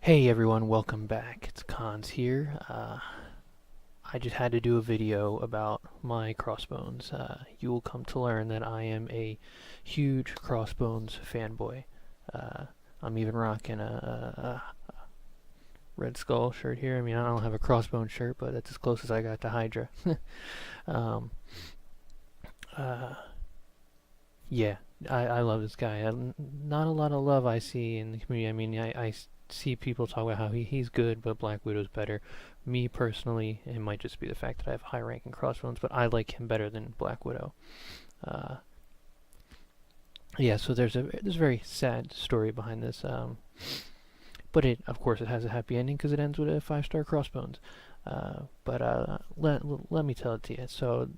Hey everyone, welcome back. It's Kahns here. I just had to do a video about my Crossbones. You will come to learn that I am a huge Crossbones fanboy. Uh, I'm even rocking a Red Skull shirt here. I mean, I don't have a Crossbones shirt, but that's as close as I got to Hydra. um, uh, yeah, I love this guy. Not a lot of love I see in the community. I mean, I see people talk about how he's good, but Black Widow's better. Me personally, it might just be the fact that I have high rank in Crossbones, but I like him better than Black Widow. Uh, yeah, so there's a very sad story behind this. But of course, it has a happy ending because it ends with a 5-star Crossbones. Let me tell it to you. So,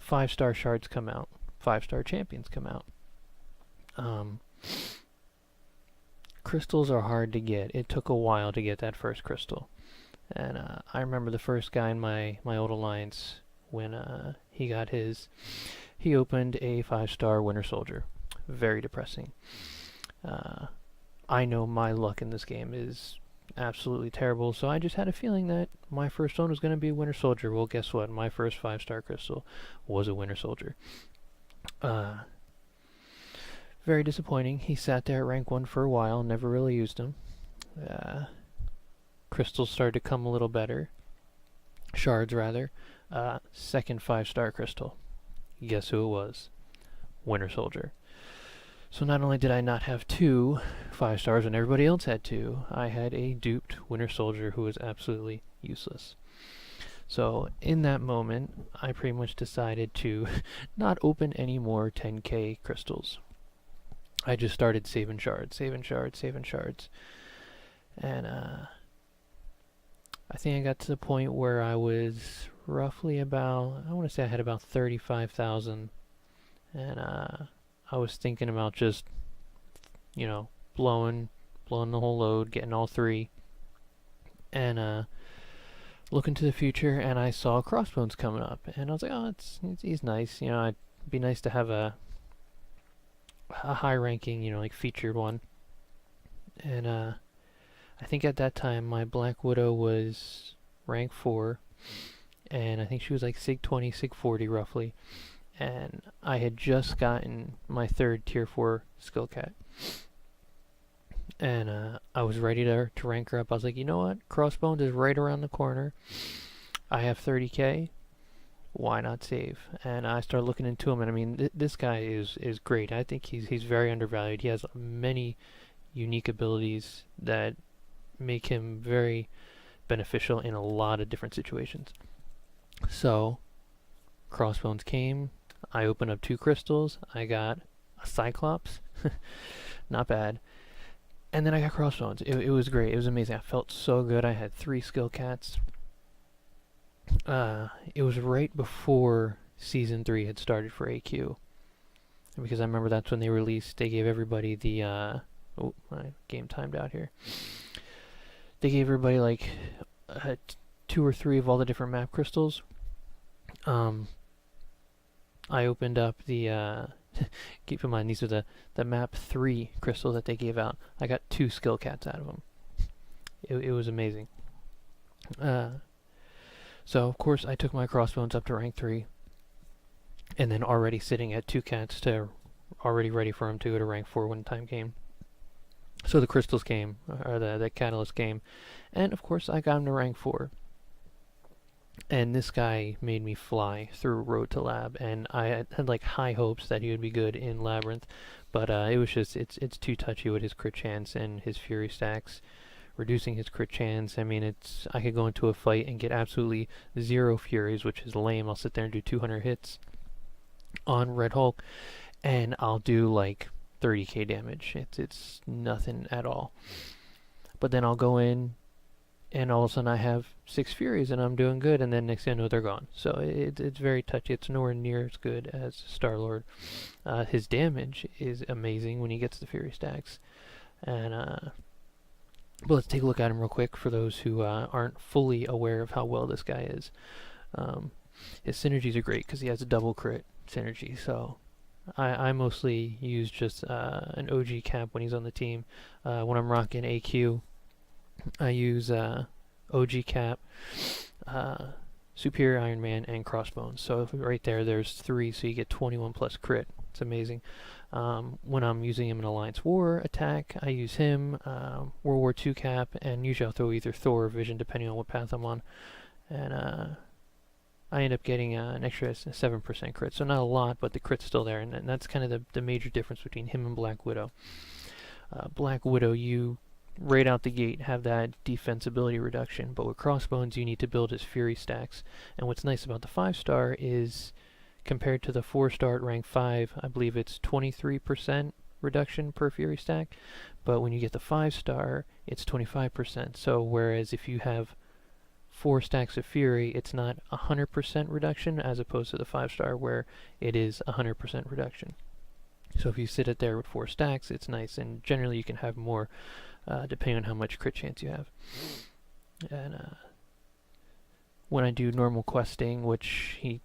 5-star shards come out, 5-star champions come out. Crystals are hard to get. It took a while to get that first crystal. And I remember the first guy in my old alliance when he opened a 5-star Winter Soldier. Very depressing. I know my luck in this game is absolutely terrible, so I just had a feeling that my first one was going to be a Winter Soldier. Well, guess what? My first 5-star crystal was a Winter Soldier. Very disappointing. He sat there at rank 1 for a while, never really used him. Crystals started to come a little better. Shards, rather. Second 5-star crystal. Guess who it was? Winter Soldier. So not only did I not have 2 5-stars when everybody else had 2, I had a duped Winter Soldier who was absolutely useless. So in that moment, I pretty much decided to not open any more 10k crystals. I just started saving shards. And I think I got to the point where I was roughly about, I want to say I had about 35,000. And I was thinking about just, blowing the whole load, getting all 3. And looking to the future, and I saw Crossbones coming up. And I was like, oh, he's nice. It'd be nice to have a high ranking, like featured one. And I think at that time my Black Widow was rank 4, and I think she was like Sig 20, Sig 40 roughly. And I had just gotten my 3rd tier 4 skill cat. And I was ready to rank her up. I was like, you know what? Crossbones is right around the corner. I have 30k. Why not save? And I started looking into him, and I mean, this guy is great. I think he's very undervalued. He has many unique abilities that make him very beneficial in a lot of different situations. So, Crossbones came. I opened up 2 crystals. I got a Cyclops. Not bad. And then I got Crossbones. It was great. It was amazing. I felt so good. I had 3 skill cats. It was right before Season 3 had started for AQ. Because I remember that's when they gave everybody the, oh, my game timed out here. They gave everybody like 2 or 3 of all the different map crystals. I opened up the, keep in mind these are the map 3 crystals that they gave out. I got 2 skill cats out of them. It was amazing. So, of course, I took my Crossbones up to rank 3. And then already sitting at 2 cats to already ready for him to go to rank 4 when time came. So the crystals came, or the catalyst came. And, of course, I got him to rank 4. And this guy made me fly through Road to Lab. And I had like high hopes that he would be good in Labyrinth. But it was just, it's too touchy with his crit chance and his Fury stacks. Reducing his crit chance. I mean, I could go into a fight and get absolutely 0 Furies, which is lame. I'll sit there and do 200 hits on Red Hulk, and I'll do like 30k damage. It's nothing at all. But then I'll go in, and all of a sudden I have 6 Furies, and I'm doing good, and then next thing I know, they're gone. So it's very touchy. It's nowhere near as good as Star-Lord. His damage is amazing when he gets the Fury stacks. And but let's take a look at him real quick for those who aren't fully aware of how well this guy is. His synergies are great because he has a double crit synergy. So I mostly use just an OG cap when he's on the team. When I'm rocking AQ, I use OG Cap, Superior Iron Man, and Crossbones. So right there's 3, so you get 21 plus crit. It's amazing. When I'm using him in Alliance War attack, I use him, World War II Cap, and usually I'll throw either Thor or Vision depending on what path I'm on. And I end up getting an extra 7% crit. So not a lot, but the crit's still there, and that's kind of the major difference between him and Black Widow. Black Widow, you right out the gate have that defensibility reduction, but with Crossbones you need to build his Fury stacks. And what's nice about the 5-star is, compared to the 4-star at rank 5, I believe it's 23% reduction per Fury stack, but when you get the 5-star, it's 25%. So whereas if you have 4 stacks of Fury, it's not 100% reduction, as opposed to the 5-star where it is 100% reduction. So if you sit it there with 4 stacks, it's nice, and generally you can have more depending on how much crit chance you have. And when I do normal questing, which he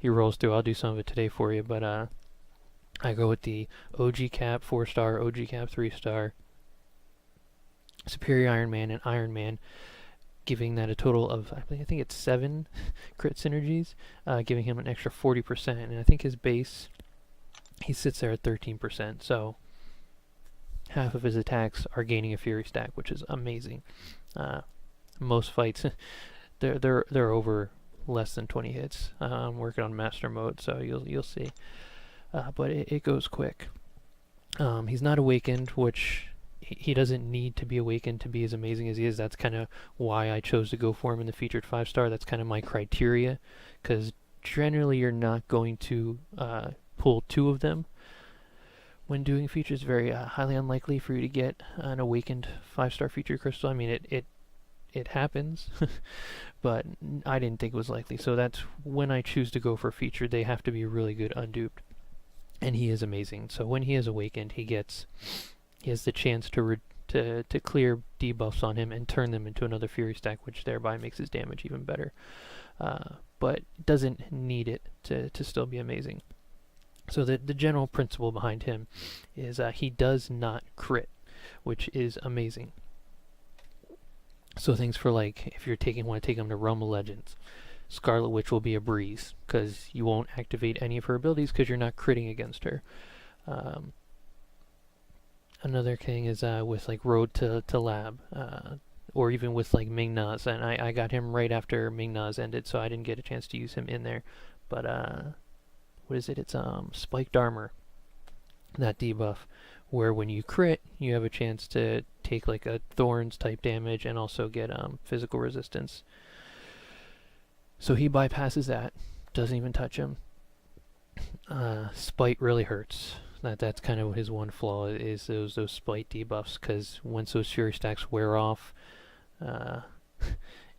he rolls through, I'll do some of it today for you, but I go with the OG Cap 4-star, OG Cap 3-star, Superior Iron Man, and Iron Man, giving that a total of, I think it's 7 crit synergies, giving him an extra 40%, and I think his base, he sits there at 13%, so half of his attacks are gaining a Fury stack, which is amazing. Most fights, they're over less than 20 hits. I'm working on master mode, so you'll see. But it goes quick. He's not awakened, which he doesn't need to be awakened to be as amazing as he is. That's kind of why I chose to go for him in the featured 5-star. That's kind of my criteria, because generally you're not going to pull 2 of them when doing features. Very highly unlikely for you to get an awakened 5-star featured crystal. I mean, it happens, but I didn't think it was likely. So that's when I choose to go for a feature, they have to be really good unduped, and he is amazing. So when he is awakened, he has the chance to clear debuffs on him and turn them into another Fury stack, which thereby makes his damage even better. But doesn't need it to still be amazing. So the general principle behind him is he does not crit, which is amazing. So things for, like, if you want to take him to Realm of Legends, Scarlet Witch will be a breeze, because you won't activate any of her abilities because you're not critting against her. Another thing is with like Road to Lab, or even with like Ming-Na's, and I got him right after Ming-Na's ended, so I didn't get a chance to use him in there. But what is it? It's Spiked Armor, that debuff, where when you crit, you have a chance to take like a Thorns type damage and also get physical resistance. So he bypasses that, doesn't even touch him. Spite really hurts. That's kind of his one flaw, is those spite debuffs, because once those Fury stacks wear off,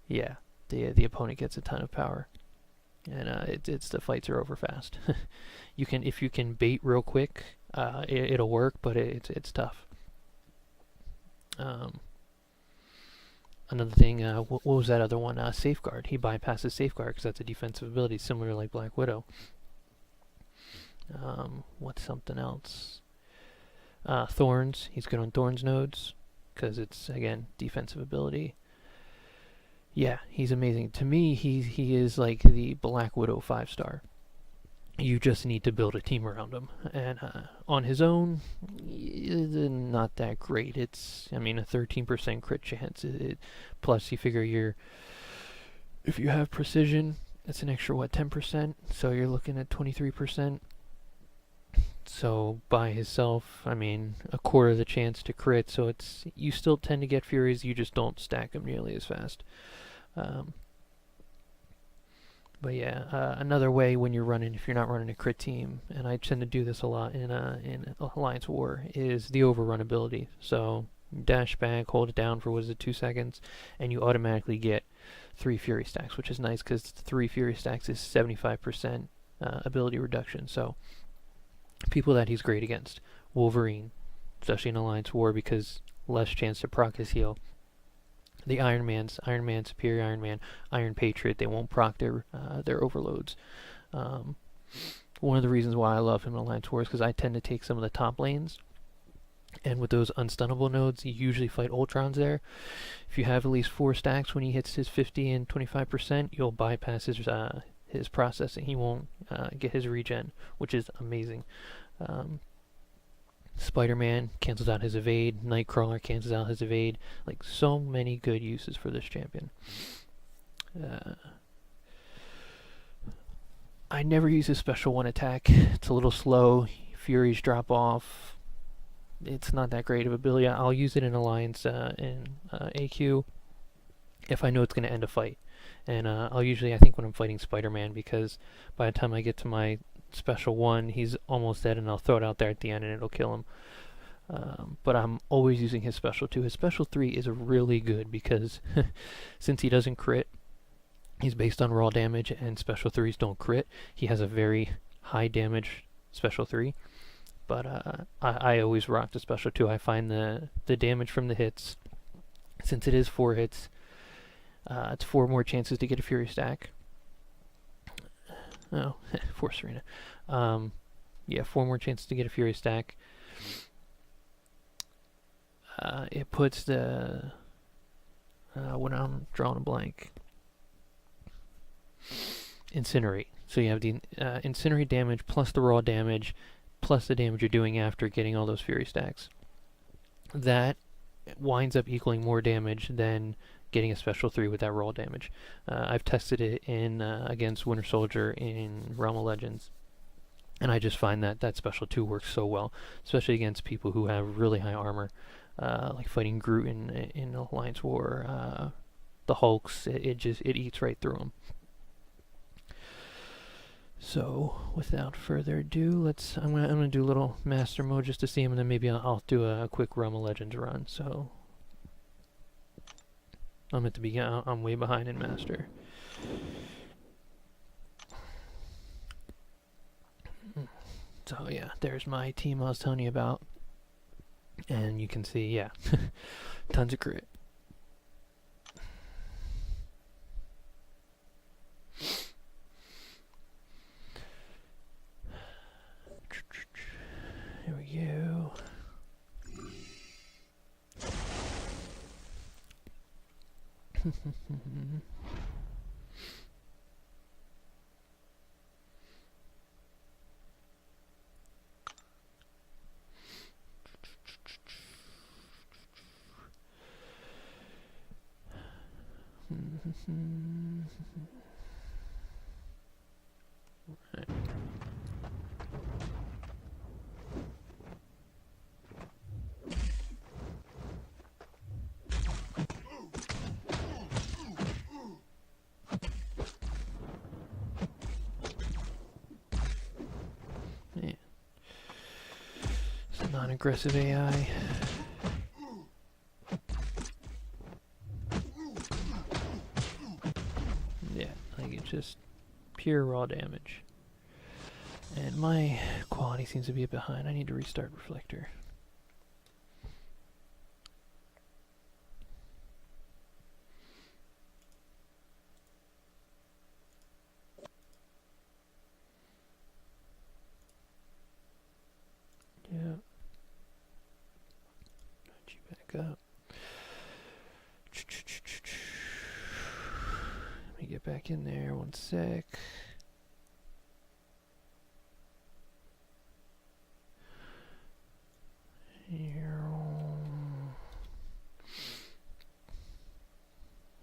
yeah, the opponent gets a ton of power, and it's the fights are over fast. If you can bait real quick, it'll work, but it's tough. Another thing, what was that other one? Safeguard. He bypasses Safeguard because that's a defensive ability, similar to like Black Widow. What's something else? Thorns. He's good on Thorns nodes because it's, again, defensive ability. Yeah, he's amazing. To me, he is like the Black Widow 5-star. You just need to build a team around him. And on his own, not that great. It's, I mean, a 13% crit chance. Plus, you figure if you have precision, it's an extra, 10%? So you're looking at 23%. So by himself, I mean, a quarter of the chance to crit. So you still tend to get Furies, you just don't stack them nearly as fast. But yeah, another way when you're running, if you're not running a crit team, and I tend to do this a lot in Alliance War, is the overrun ability. So dash back, hold it down for 2 seconds, and you automatically get 3 Fury stacks, which is nice because 3 Fury stacks is 75% ability reduction. So people that he's great against: Wolverine, especially in Alliance War because less chance to proc his heal. The Iron Man, Superior Iron Man, Iron Patriot, they won't proc their overloads. One of the reasons why I love him in Alliance War is because I tend to take some of the top lanes, And with those unstunnable nodes, you usually fight Ultrons there. If you have at least 4 stacks when he hits his 50 and 25%, you'll bypass his processing. He won't get his regen, which is amazing. Spider-Man cancels out his evade. Nightcrawler cancels out his evade. Like, so many good uses for this champion. I never use his special 1 attack. It's a little slow. Furies drop off. It's not that great of ability. I'll use it in Alliance in AQ if I know it's going to end a fight. And I'll usually, I think when I'm fighting Spider-Man, because by the time I get to my special 1, he's almost dead, and I'll throw it out there at the end and it'll kill him. But I'm always using his special 2. His special 3 is really good because since he doesn't crit, he's based on raw damage, and special 3s don't crit. He has a very high damage special 3. But I always rock the special 2. I find the damage from the hits, since it is 4 hits, it's 4 more chances to get a Fury stack. Oh, Force Arena. Yeah, 4 more chances to get a Fury stack. It puts the... when I'm drawing a blank... Incinerate. So you have the Incinerate damage plus the raw damage plus the damage you're doing after getting all those Fury stacks. That winds up equaling more damage than getting a special 3 with that raw damage. I've tested it in against Winter Soldier in Realm of Legends, and I just find that that special 2 works so well, especially against people who have really high armor, like fighting Groot in Alliance War. The Hulks, it eats right through them. So, without further ado, I'm gonna do a little Master Mode just to see him, and then maybe I'll do a quick Realm of Legends run. So, I'm at the beginning. I'm way behind in Master. So yeah, there's my team I was telling you about, and you can see, yeah, tons of crit. Here we go. Right. Yeah. It's a non-aggressive AI. Yeah, like it's just pure raw damage. And my quality seems to be a bit behind. I need to restart Reflector. Yeah. Put you back up. Let me get back in there 1 sec.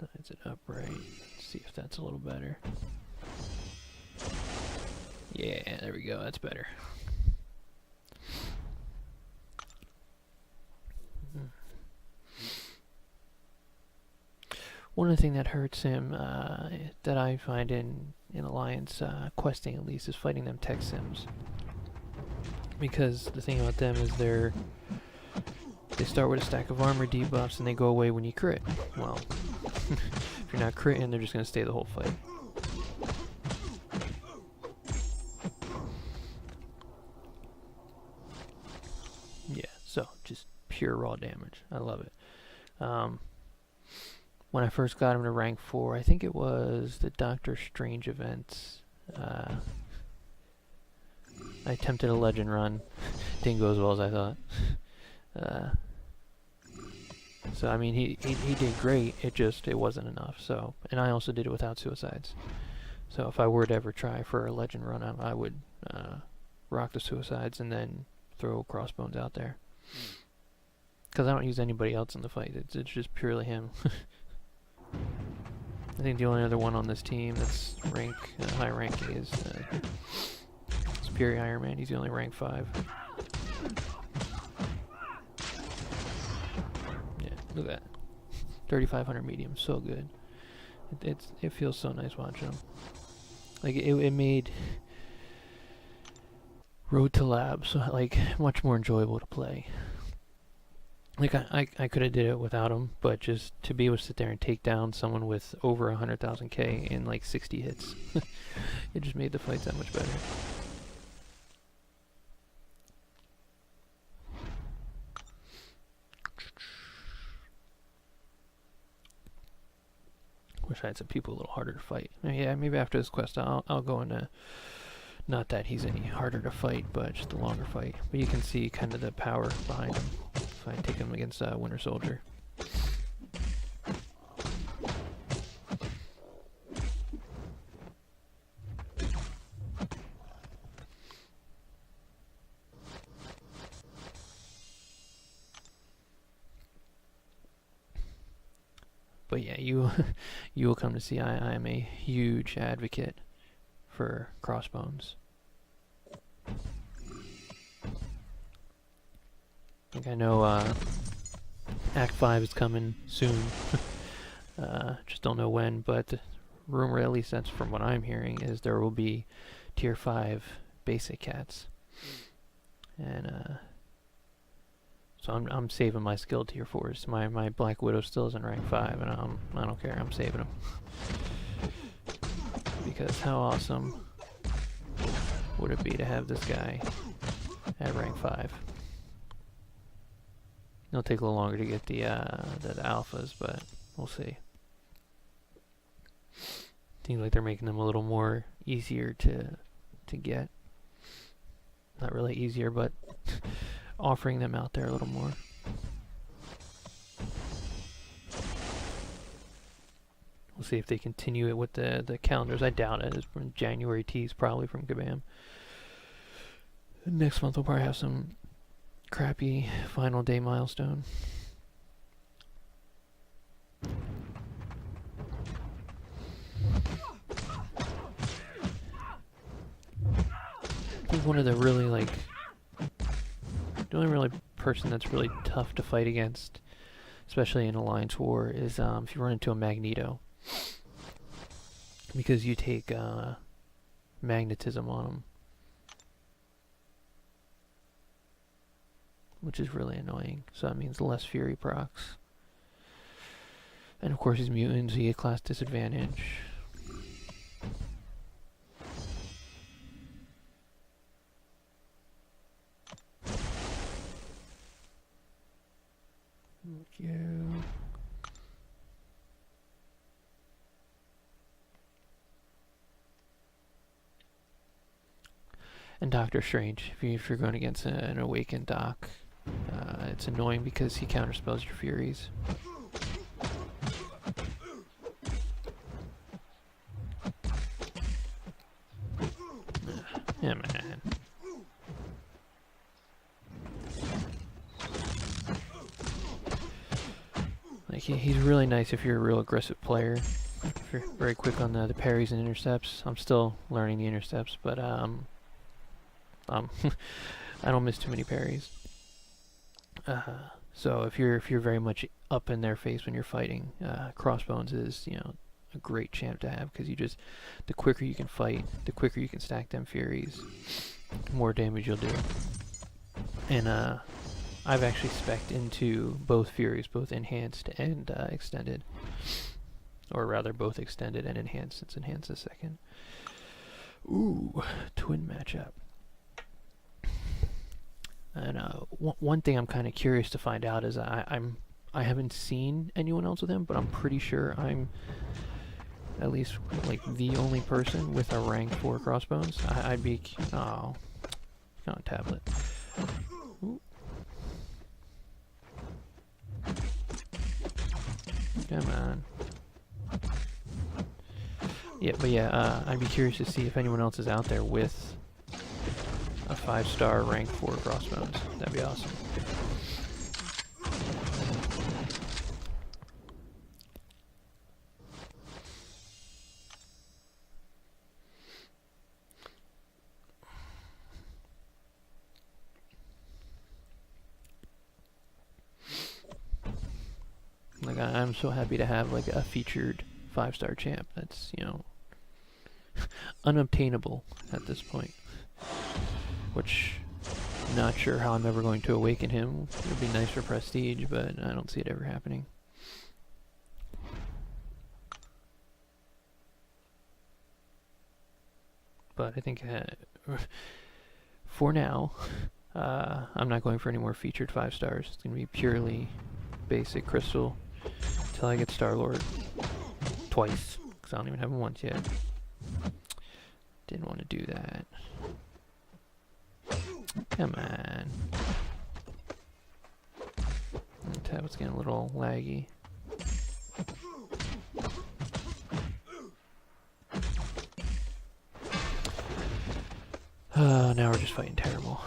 Lines it up right. Let's see if that's a little better. Yeah, there we go. That's better. One of the things that hurts him, that I find in Alliance questing at least, is fighting them tech sims. Because the thing about them is they start with a stack of armor debuffs and they go away when you crit. Well, if you're not critting, they're just going to stay the whole fight. Yeah, so just pure raw damage. I love it. When I first got him to rank 4, I think it was the Doctor Strange events. I attempted a legend run. Didn't go as well as I thought. So I mean, he did great. It wasn't enough. So, and I also did it without suicides. So if I were to ever try for a legend run, I would rock the suicides and then throw Crossbones out there. Because I don't use anybody else in the fight. It's just purely him. I think the only other one on this team that's high ranking is Superior Iron Man. He's the only rank 5. Yeah, look at that. 3,500 medium, so good. It feels so nice watching him. Like it made Road to Labs like much more enjoyable to play. Like I could have did it without him, but just to be able to sit there and take down someone with over 100,000 K in like 60 hits, it just made the fights that much better. Wish I had some people a little harder to fight. Yeah, maybe after this quest I'll go into, not that he's any harder to fight, but just a longer fight. But you can see kind of the power behind him if I take him against Winter Soldier. But yeah, you will come to see I am a huge advocate for Crossbones. Like I know Act 5 is coming soon. Just don't know when, but the rumor, at least that's from what I'm hearing, is there will be tier 5 basic cats. And so I'm saving my skill tier 4s. My Black Widow still is in rank 5, and I don't care. I'm saving them. Because how awesome would it be to have this guy at rank 5? It'll take a little longer to get the alphas, but we'll see. Seems like they're making them a little more easier to get. Not really easier, but offering them out there a little more. We'll see if they continue it with the calendars. I doubt it. It's from January tease, probably from Kabam. Next month we'll probably have some crappy final day milestone. I think one of the really the only really person that's really tough to fight against, especially in Alliance War, is if you run into a Magneto. Because you take magnetism on him. Which is really annoying. So that means less Fury procs. And of course he's mutant, so you get class disadvantage. Thank you. And Doctor Strange, if you're going against an awakened Doc, it's annoying because he counterspells your Furies. Yeah, man. Like he's really nice if you're a real aggressive player. If you're very quick on the parries and intercepts. I'm still learning the intercepts, but I don't miss too many parries. So if you're very much up in their face when you're fighting, Crossbones is a great champ to have, because the quicker you can fight, the quicker you can stack them Furies, the more damage you'll do. And I've actually spec'd into both Furies, both enhanced and extended, or rather both extended and enhanced, since enhanced is second. Ooh, twin matchup. And one thing I'm kind of curious to find out is I haven't seen anyone else with him, but I'm pretty sure I'm at least like the only person with a rank 4 Crossbones. I'd be on tablet. Ooh. Come on. Yeah, but yeah, I'd be curious to see if anyone else is out there with a 5-star rank 4 Crossbones. That'd be awesome. Like, I'm so happy to have like a featured 5-star champ. That's, you know, unobtainable at this point. Which, not sure how I'm ever going to awaken him. It would be nice for prestige, but I don't see it ever happening. But I think for now, I'm not going for any more featured 5 stars. It's going to be purely basic crystal until I get Star-Lord twice, because I don't even have him once yet. Didn't want to do that. Come on. The tablet's getting a little laggy. Now we're just fighting terrible.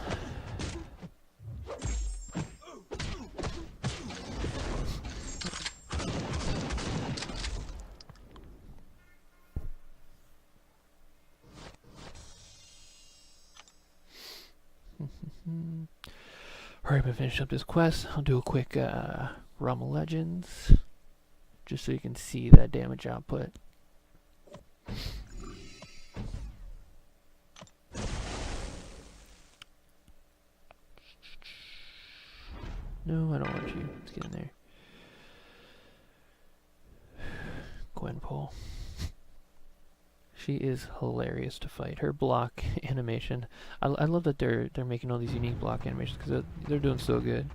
Hurry up and finish up this quest. I'll do a quick Realm of Legends, just so you can see that damage output. No, I don't want you. Let's get in there. Gwenpool. She is hilarious to fight. Her block animation. I love that they're making all these unique block animations because they're doing so good.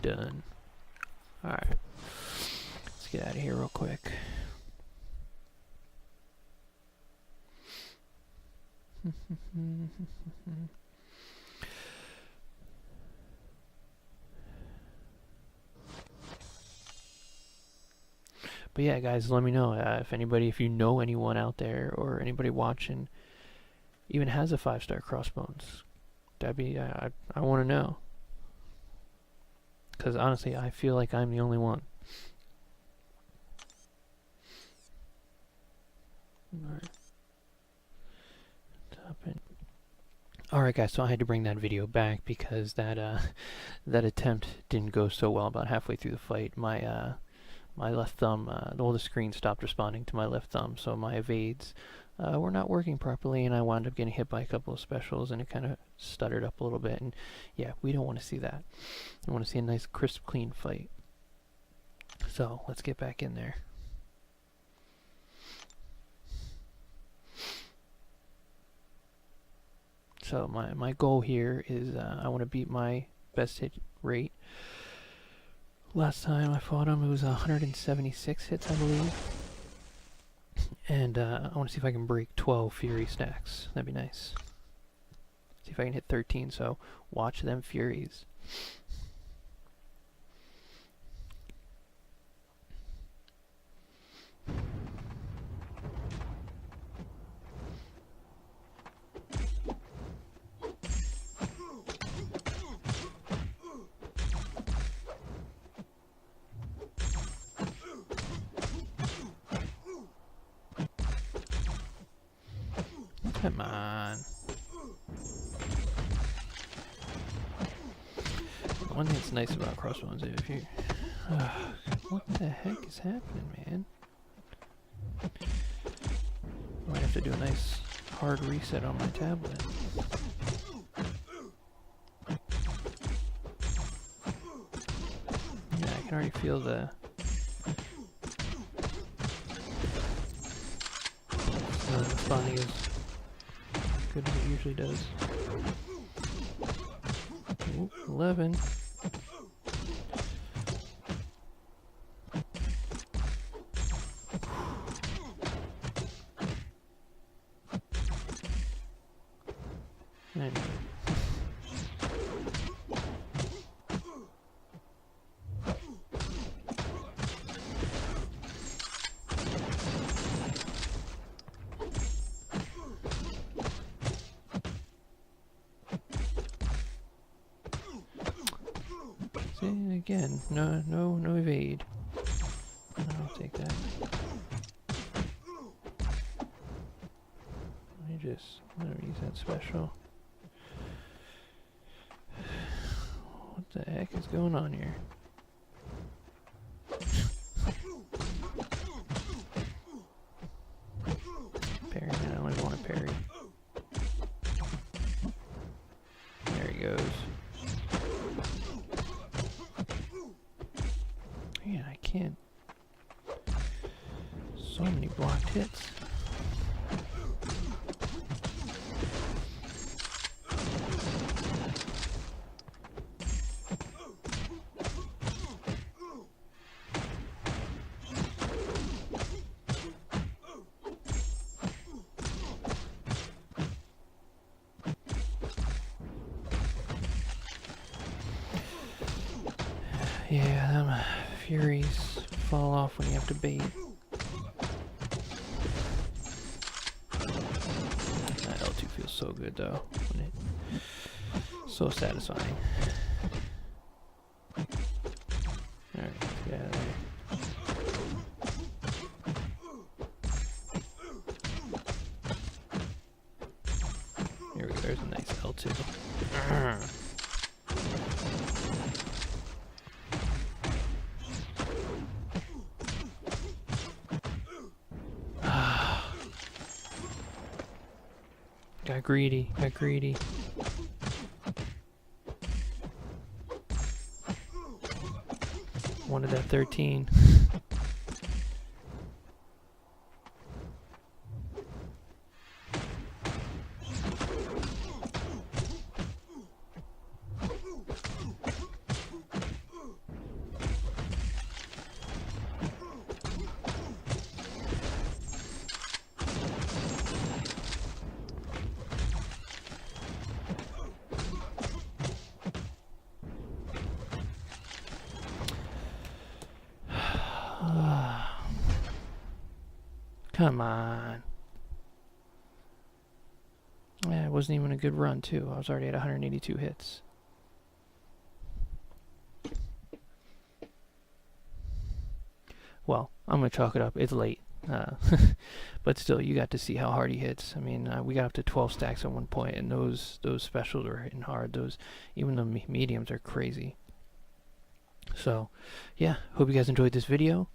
Done. Alright. Let's get out of here real quick. But yeah, guys, let me know if you know anyone out there or anybody watching even has a 5-star Crossbones. That'd be, I want to know. Because honestly, I feel like I'm the only one. Alright. Alright guys, so I had to bring that video back because that attempt didn't go so well about halfway through the fight. My my left thumb, the screen stopped responding to my left thumb, so my evades were not working properly, and I wound up getting hit by a couple of specials, and it kind of stuttered up a little bit, and yeah, we don't want to see that. We want to see a nice, crisp, clean fight. So, let's get back in there. So, my goal here is I want to beat my best hit rate. Last time I fought him, it was 176 hits, I believe. And I want to see if I can break 12 Fury stacks. That'd be nice. See if I can hit 13, so watch them Furies. Come on. One thing that's nice about Crossbones is if you... what the heck is happening, man? I might have to do a nice hard reset on my tablet. Yeah, I can already feel the... responding is good as it usually does. Ooh, 11. See, again, no evade. I'll take that. Let me use that special. What the heck is going on here? Parry, I don't even want to parry. There he goes. Man, I can't. So many blocked hits. Yeah, them Furies fall off when you have to bait. That L2 feels so good though. So satisfying. Alright, let's get out of there. Here we go, there's a nice L2. Got greedy, got greedy. Wanted that 13. Come on. Yeah, it wasn't even a good run, too. I was already at 182 hits. Well, I'm going to chalk it up. It's late. But still, you got to see how hard he hits. I mean, we got up to 12 stacks at one point, and those specials are hitting hard. Even the mediums are crazy. So, yeah, hope you guys enjoyed this video.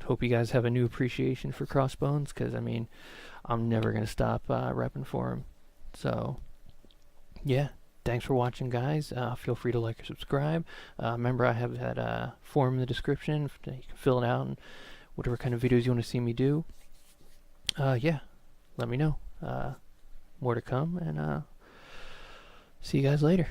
Hope you guys have a new appreciation for Crossbones, because, I mean, I'm never going to stop repping for him. So, yeah, thanks for watching, guys. Feel free to like or subscribe. Remember, I have that form in the description. You can fill it out, and whatever kind of videos you want to see me do. Yeah, let me know. More to come, and see you guys later.